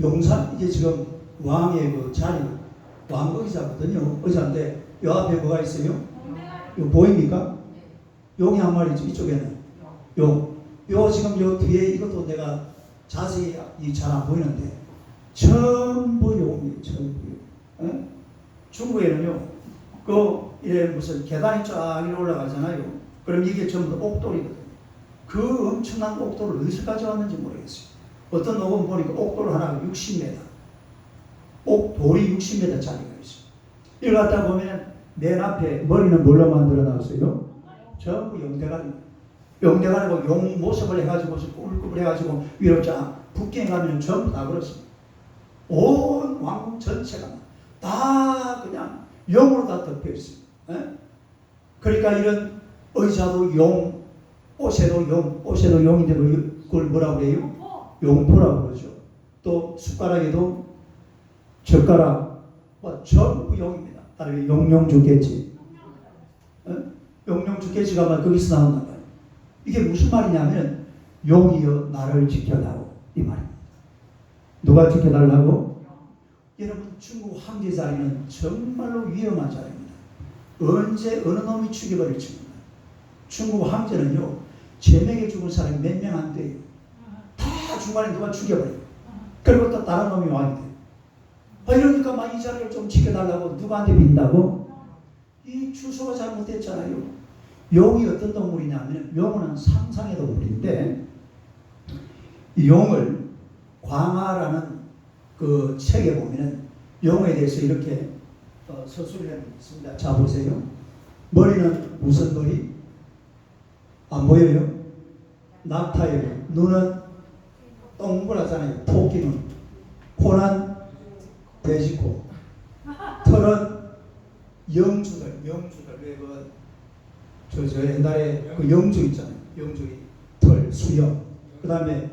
용산 이게 지금 왕의 그 자리 왕 의자거든요. 의자인데 요 앞에 뭐가 있어요? 요 보입니까? 용이 한 마리 있죠. 이쪽에는 용. 요 지금 요 뒤에 이것도 내가 자세히 잘 안 보이는데 전부 용이에요. 전부 용. 중국에는요 그 이래 무슨 계단이 쫙 이렇게 올라가잖아요. 그럼 이게 전부 다 옥돌이거든요. 그 엄청난 옥돌을 어디서 가져왔는지 모르겠어요. 어떤 녹음 보니까 옥돌 하나가 60m, 옥돌이 60m짜리가 있어요. 이걸 갖다 보면 맨 앞에 머리는 뭘로 만들어 놨어요? 전부 용대가리. 용대가리고 용 모습을 해가지고 꾸불꾸불 해가지고 위로 쫙 북경에 가면 전부 다 그렇습니다. 온 왕궁 전체가 다 그냥 용으로 다 덮여 있어요. 그러니까 이런 의자도 용, 옷에도 용, 옷에도 용인데 그걸 뭐라고 그래요? 용포라고 그러죠. 또 숟가락에도 젓가락, 전부 용입니다. 다른 용용 죽겠지. 용용 죽겠지가 막 거기서 나온단 말이에요. 이게 무슨 말이냐면 용이여 나를 지켜다오 이 말입니다. 누가 지켜달라고? 여러분 중국 황제 자리는 정말로 위험한 자리입니다. 언제 어느 놈이 죽여버릴지 몰라요. 중국 황제는요 제명에 죽은 사람이 몇 명 안 돼요. 다 중간에 누가 죽여버려요. 그리고 또 다른 놈이 와야 돼요. 이러니까 막 이 자리를 좀 지켜달라고 누구한테 빈다고? 이 주소가 잘못됐잖아요. 용이 어떤 동물이냐면 용은 상상의 동물인데 이 용을 광하라는 그 책에 보면은 용에 대해서 이렇게 서술을 해놓습니다. 자 보세요. 머리는 무슨 머리? 안 보여요? 낙타예요. 눈은 동그랗잖아요. 토끼는. 코는 돼지코. 털은 영주들. 왜 저 옛날에 그 영주 있잖아요. 영주의 털, 수염. 그 다음에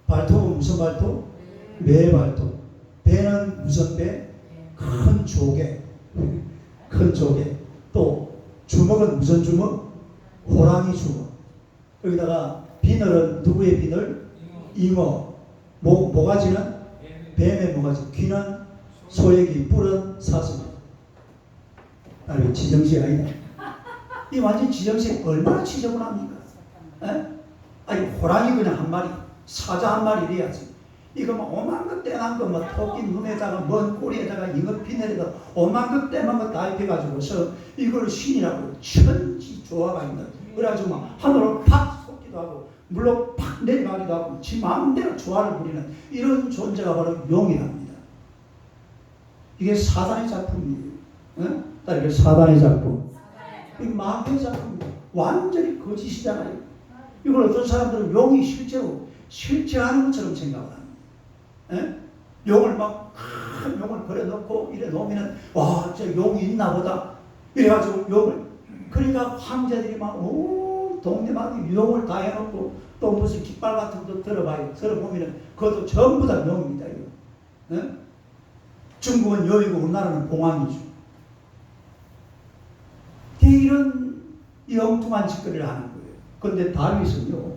발톱은 무슨 발톱? 매 발톱. 배는 무슨 배? 큰 조개. 큰 조개. 또 주먹은 무슨 주먹? 호랑이 주먹. 여기다가 비늘은 누구의 비늘? 잉어. 모가지는 뱀의 모가지. 귀는 소의 귀. 뿔은 사슴. 아니 지정식 아니다. 이 완전 지정식 얼마나 지저분합니까? 아니 호랑이 그냥 한 마리, 사자 한 마리 이래야지. 이거 뭐 오만 것 떼난 거, 뭐 토끼 눈에다가 먼 꼬리에다가 잉어 비늘에다가 오만 것 떼만 거 다 입혀가지고서 이걸 신이라고 천지 조화가 있는. 그래가지고 막 하늘로 팍 솟기도 하고 물로 팍 내려가기도 하고 지 마음대로 조화를 부리는 이런 존재가 바로 용이랍니다. 이게 사단의 작품이에요. 이게 사단의 작품. 이게 마귀의 작품입니다. 완전히 거짓이잖아요. 이걸 어떤 사람들은 용이 실제로 실제하는 것처럼 생각을 합니다. 용을 막 큰 용을 그려놓고 이래 놓으면 와, 저 용이 있나 보다. 이래가지고 용을 그러니까 황제들이 막 오, 동네마다 용을 다 해놓고 또 무슨 깃발 같은 것도 들어봐요. 들어보면 그것도 전부 다 용입니다. 중국은 여이고 우리나라는 공황이죠. 이런 엉뚱한 짓거리를 하는 거예요. 그런데 다윗은요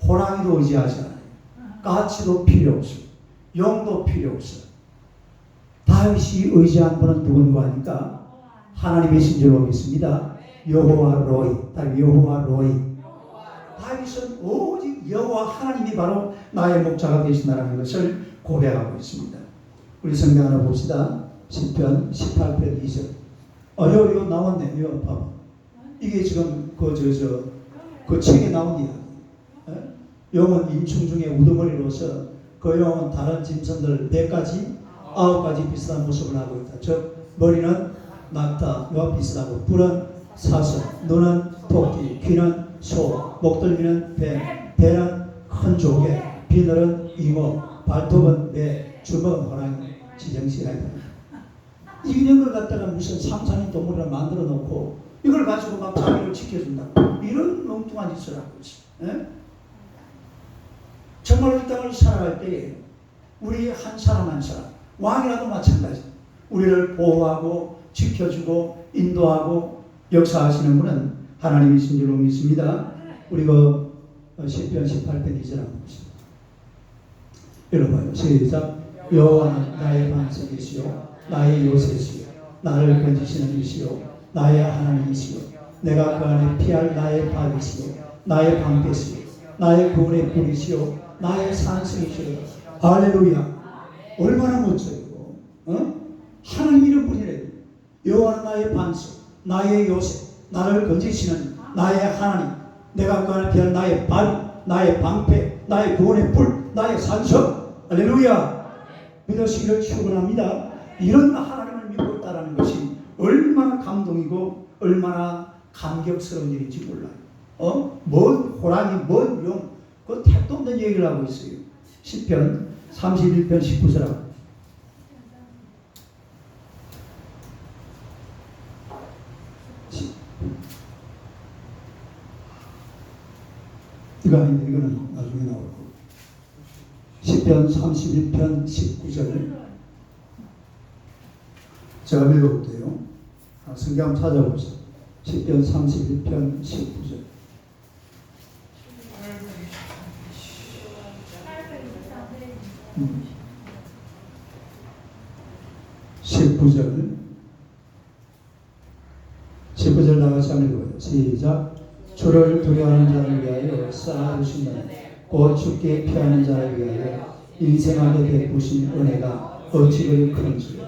호랑이도 의지하지 않아요. 까치도 필요 없어요. 용도 필요 없어요. 다윗이 의지한 분은 누군가 하니까 하나님이신 줄로 믿습니다. 여호와 로이. 여호와 로이. 다윗은 오직 여호와 하나님이 바로 나의 목자가 되신다는 것을 고백하고 있습니다. 우리 성경 하나 봅시다. 시편 18편 2절. 이거 나왔네. 이거 봐봐. 이게 지금 그 책에 나온 이야기. 용은 임충 중에 우두머리로서 그 용은 다른 짐승들 100가지 9가지 비슷한 모습을 하고 있다. 즉 머리는 낙타, 요 비슷하고 뿔은 사슴, 눈은 토끼, 귀는 소, 목덜미는 뱀, 배는 큰 조개, 비늘은 잉어, 발톱은 매, 주먹은 호랑이. 지정식이다. 이런 걸 갖다가 무슨 상상의 동물을 만들어 놓고 이걸 가지고 막 자기를 지켜준다. 이런 엉뚱한 짓을 하고 있어요. 정말 이 땅을 살아갈 때에 우리 한 사람 한 사람, 왕이라도 마찬가지. 우리를 보호하고 지켜주고 인도하고 역사하시는 분은 하나님이신 줄로 믿습니다. 우리 시편 18편 2절 한번 보시죠. 읽어봐요. 시작. 여호와는 나의 반석이시요 나의 요새시요 나를 건지시는 이시요 나의 하나님이시요 내가 그 안에 피할 나의 밥이시요 나의 방패시요 나의 구원의 뿌리시요 나의 산성이시요. 할렐루야. 얼마나 멋져요. 하나님 이런 분이래요. 여호와는 나의 반석 나의 요새 나를 건지시는 나의 하나님 내가 그 안에 피할 나의 밥 나의 방패 나의 구원의 뿔 나의 산성. 할렐루야. 믿으시기를 축원합니다. 이런 하나님을 믿고 있다는 것이 얼마나 감동이고 얼마나 감격스러운 일인지 몰라요. 뭔 호랑이 뭔 용 그 택도 없는 얘기를 하고 있어요. 시편 31편 19절하고 이거 아닌데 이거는 나중에 나올 거고 시편 31편 19절 제가 읽어볼게요. 성경 한번 찾아보세요. 시편 31편 19절 19절 나가시 한번 읽어요. 시작. 주를 두려워하는 자를 위하여 쌓아두시면 곧 주께 피하는 자를 위하여 인생하게 베푸신 은혜가 어찌 그리 큰지요.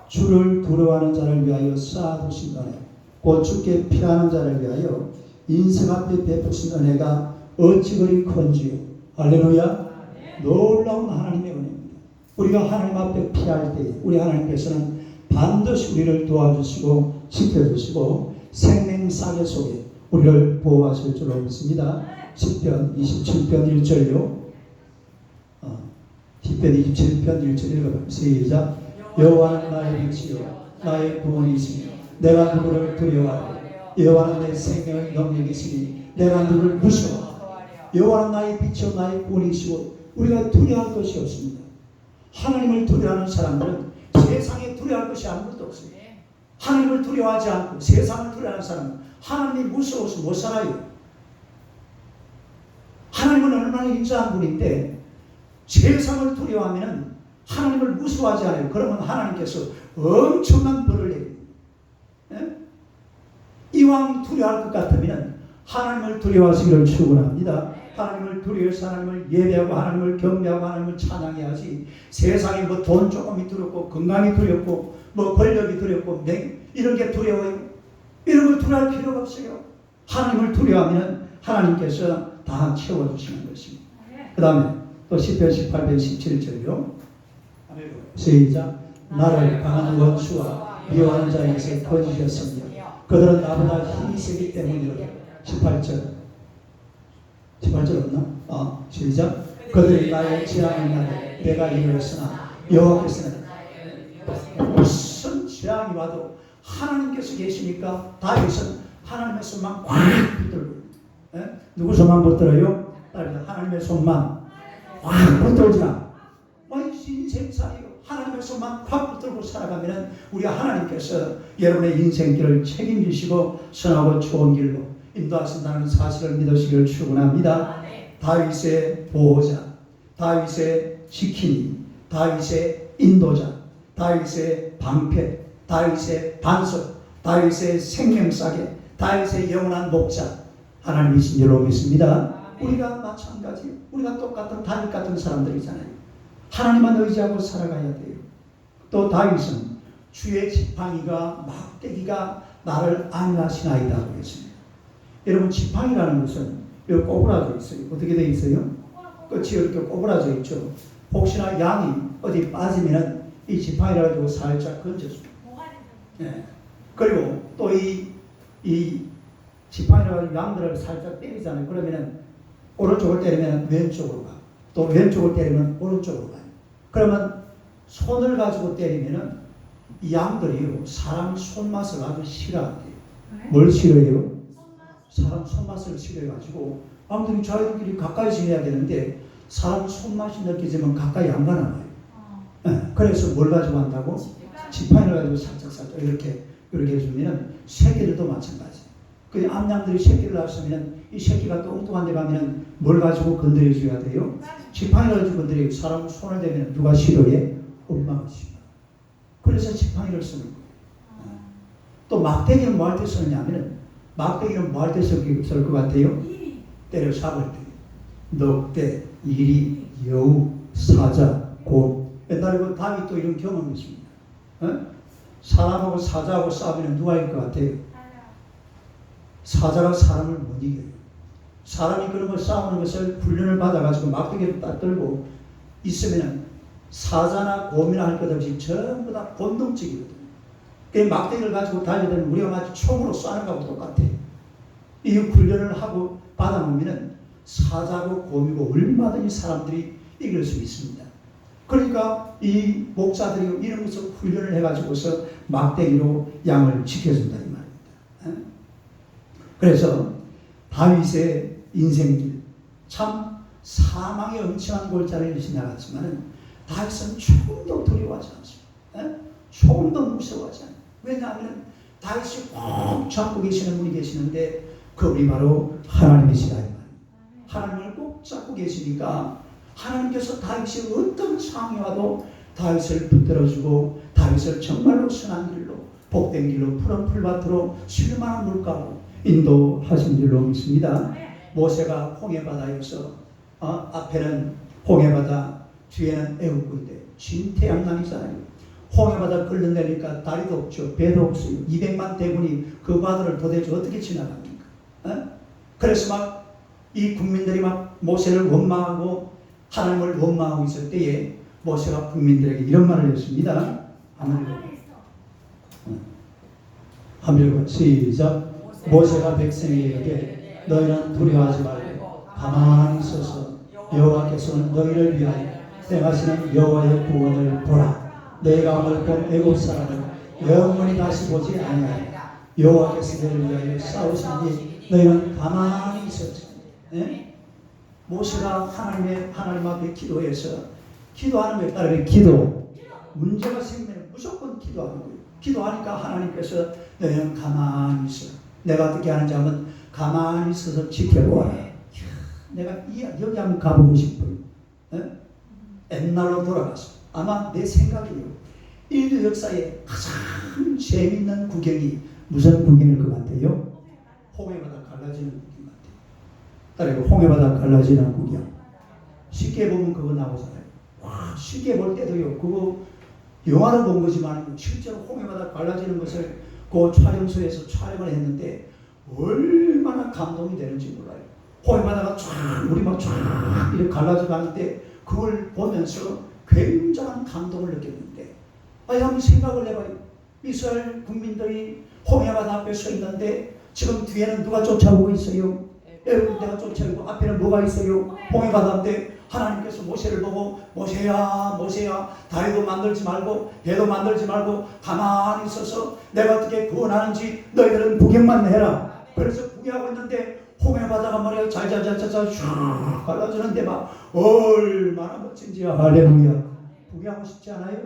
주를 두려워하는 자를 위하여 쌓아두신 은혜 곧 주께 피하는 자를 위하여 인생 앞에 베푸신 은혜가 어찌 그리 큰지요. 할렐루야. 놀라운 하나님의 은혜입니다. 우리가 하나님 앞에 피할 때 우리 하나님께서는 반드시 우리를 도와주시고 지켜주시고 생명사계 속에 우리를 보호하실 줄로 믿습니다. 시편 27편 1절요. 시편 27편 1절 읽어봐요. 시작. 여호와는 나의 빛이요 나의 구원이시며 내가 누구를 두려워하리요. 여호와는 내 생명의 능력이시니 내가 누구를 무서워하리요. 여호와는 나의 빛이요 나의 구원이시고 우리가 두려워할 것이 없습니다. 하나님을 두려워하는 사람들은 세상에 두려워할 것이 아무것도 없어요. 하나님을 두려워하지 않고 세상을 두려워하는 사람은 하나님이 무서워서 못 살아요. 하나님은 얼마나 인자한 분인데 세상을 두려워하면 하나님을 무서워하지 않아요. 그러면 하나님께서 엄청난 벌을 내립니다. 이왕 두려워할 것 같으면 하나님을 두려워하시기를 축원합니다. 하나님을 두려워해서 하나님을 예배하고 하나님을 경배하고 하나님을 찬양해야지. 세상에 뭐 돈 조금이 두렵고 건강이 두렵고 뭐 권력이 두렵고 이런 게 두려워요. 이런 걸 두려워할 필요가 없어요. 하나님을 두려워하면 하나님께서 다 채워주시는 것입니다. 그 다음에 또 시편 18편 17절이요. 시작. 나를 강한 원수와 미워하는 자에게서 건지셨으며 그들은 나보다 힘이 세기 때문이로다. 18절 없나? 시작. 그들이 나의 재앙을 나되 내가 이르렀으나 여호와께서는 무슨 재앙이 와도 하나님께서 계시니까 다윗은 하나님의 손만 꽉 붙들고 누구 손만 붙들어요? 하나님의 손만 꽉 붙들자. 인생살이요. 하나님의 손만 꽉 붙들고 살아가면 우리 하나님께서 여러분의 인생길을 책임지시고 선하고 좋은 길로 인도하신다는 사실을 믿으시기를 축원합니다. 다윗의 보호자, 다윗의 지킴이, 다윗의 인도자, 다윗의 방패, 다윗의 반석, 다윗의 생명싸개, 다윗의 영원한 목자 하나님이신 줄로 믿습니다. 우리가 마찬가지, 우리가 똑같은 다윗 같은 사람들이잖아요. 하나님만 의지하고 살아가야 돼요. 또 다윗은 주의 지팡이가 막대기가 나를 안위하시나이다 하고 했습니다. 여러분 지팡이라는 것은 여기 꼬부라져 있어요. 어떻게 되어 있어요? 끝이 이렇게 꼬부라져 있죠. 혹시나 양이 어디 빠지면 이 지팡이를 가지고 살짝 건져줍니다. 네. 그리고 또 이 지팡이를 가지고 양들을 살짝 때리잖아요. 그러면 오른쪽을 때리면 왼쪽으로 가. 또 왼쪽을 때리면 오른쪽으로 가요. 그러면 손을 가지고 때리면 이 양들이요 사람 손맛을 아주 싫어한대요. 뭘 싫어해요? 사람 손맛을 싫어해가지고 아무튼 자기들끼리 가까이 지내야 되는데 사람 손맛이 느껴지면 가까이 안 가나 봐요. 네. 그래서 뭘 가지고 한다고? 지팡이를 가지고 살짝 이렇게 해주면 새끼들도 마찬가지. 그 암양들이 새끼를 낳았으면 이 새끼가 또 엉뚱한 데 가면 뭘 가지고 건드려 줘야 돼요? 지팡이를 가지고 건드려. 사람 손을 대면 누가 싫어해? 엄마가 싫어. 그래서 지팡이를 쓰는 거예요. 또 막대기는 뭐 할 때 쓰느냐면, 막대기는 뭐 할 때 쓸 것 같아요? 때려 잡을 때. 넉대, 이리, 여우, 사자, 곰. 옛날에 그 다윗도 이런 경험이 있습니다. 사람하고 사자하고 싸우면 누가 이길 것 같아요? 사자가 사람을 못 이겨요. 사람이 그런 걸 싸우는 것을 훈련을 받아가지고 막대기를 딱 들고 있으면 사자나 곰이나 할 것 없이 전부 다 본능적이거든요. 그 막대기를 가지고 달리면 우리가 마치 총으로 쏘는 것하고 똑같아요. 이 훈련을 하고 받아놓으면 사자고 곰이고 얼마든지 사람들이 이길 수 있습니다. 그러니까 이 목사들이 이런 것을 훈련을 해가지고서 막대기로 양을 지켜준다 이 말입니다. 그래서 다윗의 인생길 참 사망의 엄청난 골짜기를 지나갔지만 다윗은 조금도 두려워하지 않습니다. 조금도 무서워하지 않아요. 왜냐하면 다윗이 꼭 잡고 계시는 분이 계시는데 그분이 바로 하나님이시다 이 말입니다. 하나님을 꼭 잡고 계시니까 하나님께서 다윗이 어떤 상황이 와도 다윗을 붙들어주고 다윗을 정말로 선한 길로 복된 길로 푸른 풀밭으로 쉴만한 물가로 인도하신 줄로 믿습니다. 모세가 홍해바다에서 앞에는 홍해바다 뒤에는 애국군대 진태양난이잖아요. 홍해바다 걸러내니까 다리도 없죠. 배도 없어요. 200만 대군이 그 바다를 도대체 어떻게 지나갑니까? 그래서 막 이 국민들이 막 모세를 원망하고 하나님을 원망하고 있을 때에 모세가 국민들에게 이런 말을 했습니다. 한번 시작. 모세가 백성에게 너희는 두려워하지 말고 가만히 있어서 여호와께서는 너희를 위하여 행하시는 여호와의 구원을 보라. 내가 오늘 본 애굽 사람을 영원히 다시 보지 아니하리라. 여호와께서 너희를 위하여 싸우시니 너희는 가만히 있었지. 모세가 하나님 앞에 기도해서 기도하는 것에 따르면 기도 문제가 생기면 무조건 기도하는 거예요. 기도하니까 하나님께서 너희는 가만히 있어. 내가 어떻게 하는지 하면 가만히 있어서 지켜보아라. 내가 여기 한번 가보고 싶어요. 옛날로 돌아가서 아마 내 생각이에요. 인류 역사에 가장 재밌는 구경이 무슨 구경일 것 같아요? 홍해바다 갈라지는 구경 같아요. 따라서 홍해바다 갈라지는 구경. 쉽게 보면 그거 나오잖아요. 와, 쉽게 볼 때도요. 그거 영화로 본 거지만 실제로 홍해바다 갈라지는 것을 그 촬영소에서 촬영을 했는데 얼마나 감동이 되는지 몰라요. 홍해바다가 쫙 우리 막 쫙 이렇게 갈라져 가는데 그걸 보면서 굉장한 감동을 느꼈는데 한번 생각을 해봐요. 이스라엘 국민들이 홍해바다 앞에 서 있는데 지금 뒤에는 누가 쫓아오고 있어요? 애국군대가 쫓아오고 앞에는 뭐가 있어요? 홍해바다인데 하나님께서 모세를 보고 모세야 모세야 다리도 만들지 말고 배도 만들지 말고 가만히 있어서 내가 어떻게 구원하는지 너희들은 구경만 해라. 그래서 구경하고 있는데 홍해바다가 말이야 잘잘잘잘잘 쫙 갈라지는데 막 얼마나 멋진지 할렐루야. 구경하고 싶지 않아요?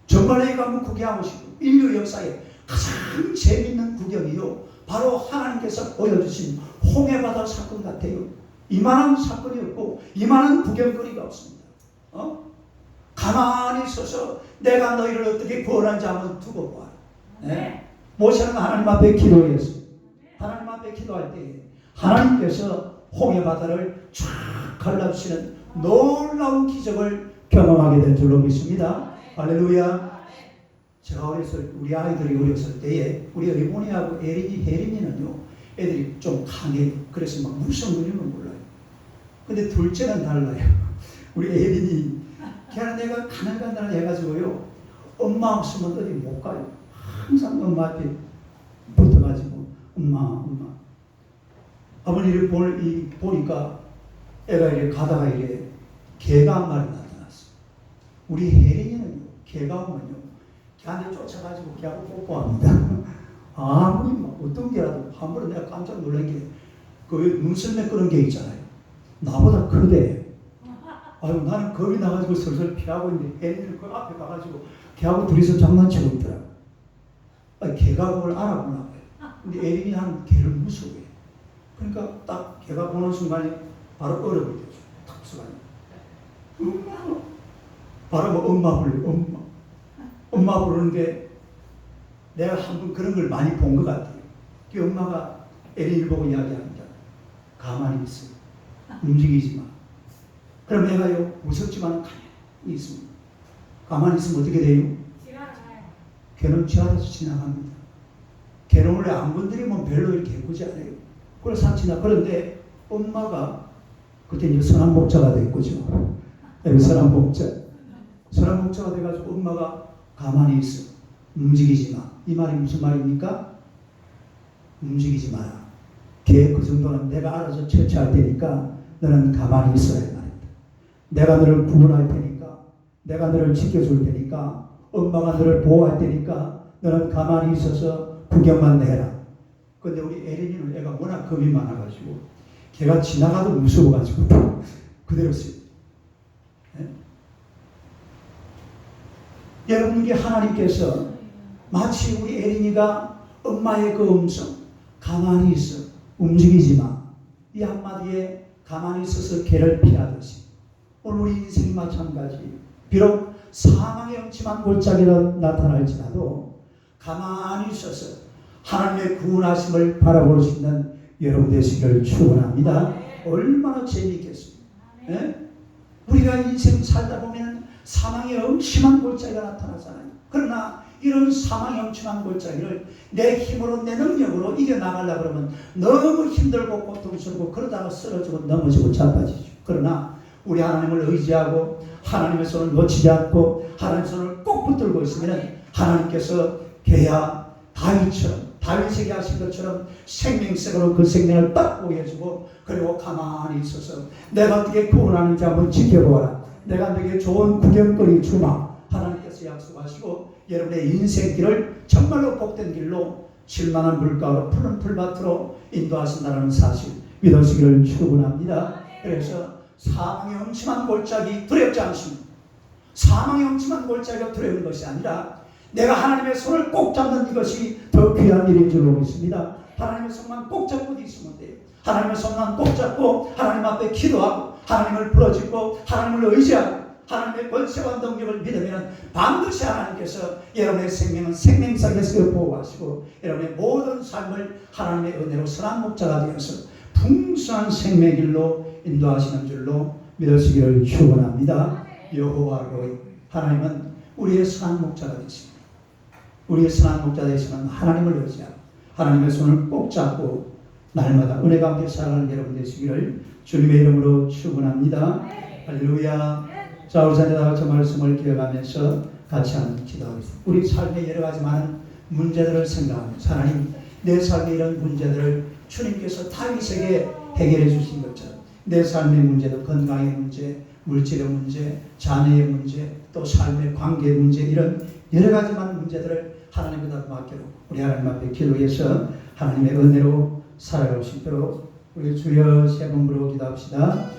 정말 내가 한번 구경하고 싶고 인류 역사에 가장 재밌는 구경이요 바로 하나님께서 보여주신 홍해바다 사건 같아요. 이만한 사건이 없고 이만한 구경거리가 없습니다. 가만히 서서 내가 너희를 어떻게 구원하는지 한번 두고 봐. 모세는 하나님 앞에 기도했어요. 하나님 앞에 기도할 때 하나님께서 홍해바다를 쫙 갈라주시는 놀라운 기적을 경험하게 된 줄로 믿습니다. 할렐루야. 제가 우리 아이들이 어렸을 때에 우리 어머니하고 혜린이는요 애들이 좀 강해요. 그래서 막 무서운 이름은 몰라요. 근데 둘째는 달라요. 우리 혜린이 걔는 내가 가난가난 해가지고요 엄마 없으면 어디 못 가요. 항상 엄마 앞에 붙어가지고 엄마 아버지를 보니까 애가 이래 가다가 이래 개가 한 마리 나타났어. 우리 혜린이는요 개가 오면요 걔한테 쫓아가지고 걔하고 뽀뽀합니다. 아무리 뭐 어떤 개라도 한 번은 내가 깜짝 놀란 게 그 눈썰매 그런 개 있잖아요. 나보다 크대. 아유 나는 겁이 나가지고 슬슬 피하고 있는데 혜린이는 그 앞에 가가지고 걔하고 둘이서 장난치고 있더라고. 아니 걔가 그걸 알아보나 봐요. 근데 혜린이 한 개를 무서워해. 그러니까 딱 걔가 보는 순간에 바로 얼어버리죠. 탁수가요. 엄마. 바로 뭐 엄마 불러. 엄마. 엄마 부르는데 내가 한번 그런 걸 많이 본 것 같아요. 그 엄마가 에린이를 보고 이야기합니다. 가만히 있어. 움직이지 마. 그럼 내가요, 무섭지만 가만히 있습니다. 가만히 있으면 어떻게 돼요? 걔는 지 알아서 지나갑니다. 걔는 원래 안 건드리면 별로 이렇게 예쁘지 않아요. 그래서 지나. 그런데 엄마가 그때 이제 선한 목자가 됐고죠. 선한 목자. 선한 목자가 돼가지고 엄마가 가만히 있어. 움직이지 마. 이 말이 무슨 말입니까? 움직이지 마라. 걔 그 정도는 내가 알아서 처치할 테니까 너는 가만히 있어야 말이다. 내가 너를 구원할 테니까, 내가 너를 지켜줄 테니까, 엄마가 너를 보호할 테니까 너는 가만히 있어서 구경만 해라. 근데 우리 에린이는 애가 워낙 겁이 많아가지고 걔가 지나가도 무서워가지고 그대로 쓰요. 네? 여러분에게 하나님께서 마치 우리 에린이가 엄마의 그 음성, 가만히 있어, 움직이지 마. 이 한마디에 가만히 있어서 걔를 피하듯이 오늘 우리 인생이 마찬가지. 비록 사망의 음침한 골짜기로 나타날지라도 가만히 있어서 하나님의 구원하심을 바라볼 수 있는 여러분 되시기를 축원합니다. 얼마나 재미있겠습니까? 예? 우리가 인생 살다 보면 사망의 음침한 골짜기가 나타나잖아요. 그러나 이런 사망의 음침한 골짜기를 내 힘으로, 내 능력으로 이겨나가려고 그러면 너무 힘들고 고통스럽고 그러다가 쓰러지고 넘어지고 자빠지죠. 그러나 우리 하나님을 의지하고 하나님의 손을 놓치지 않고 하나님의 손을 꼭 붙들고 있으면 하나님께서 걔야 다윗에게 하신 것처럼 생명색으로 그 생명을 딱 보여주고 그리고 가만히 있어서 내가 어떻게 구원하는지 한번 지켜보아라. 내가 너에게 좋은 구경거리 주마. 하나님께서 약속하시고 여러분의 인생길을 정말로 복된 길로 쉴만한 물가로 푸른 풀밭으로 인도하신다는 사실 믿으시기를 축원합니다. 그래서 사망의 음침한 골짜기 두렵지 않습니다. 사망의 음침한 골짜기가 두려운 것이 아니라 내가 하나님의 손을 꼭 잡는 이것이 더 귀한 일인 줄 알고 있습니다. 하나님의 손만 꼭 잡고 있으면 돼요. 하나님의 손만 꼭 잡고 하나님 앞에 기도하고 하나님을 부르짖고 하나님을 의지하고 하나님의 권세와 능력을 믿으면 반드시 하나님께서 여러분의 생명은 생명석에서 보호하시고 여러분의 모든 삶을 하나님의 은혜로 선한 목자가 되어서 풍성한 생명의 길로 인도하시는 줄로 믿으시기를 축원합니다. 여호와로 하나님은 우리의 선한 목자가 되십니다. 우리의 선한 목자 되시는 하나님을 의지하고 하나님의 손을 꼭 잡고 날마다 은혜 가운데 살아가는 여러분 되시기를 주님의 이름으로 축원합니다. 할렐루야. 자, 우리 자녀 다 같이 말씀을 기억하면서 같이 한번 기도하겠습니다. 우리 삶의 여러 가지 많은 문제들을 생각하면서 하나님, 내 삶의 이런 문제들을 주님께서 다윗에게 해결해 주신 것처럼 내 삶의 문제도 건강의 문제, 물질의 문제, 자녀의 문제, 또 삶의 관계의 문제, 이런 여러 가지 많은 문제들을 하나님께다 맡겨놓고 우리 하나님 앞에 기도해서 하나님의 은혜로 살아갈 수 있도록 우리 주여 세 번 부르고 기도합시다.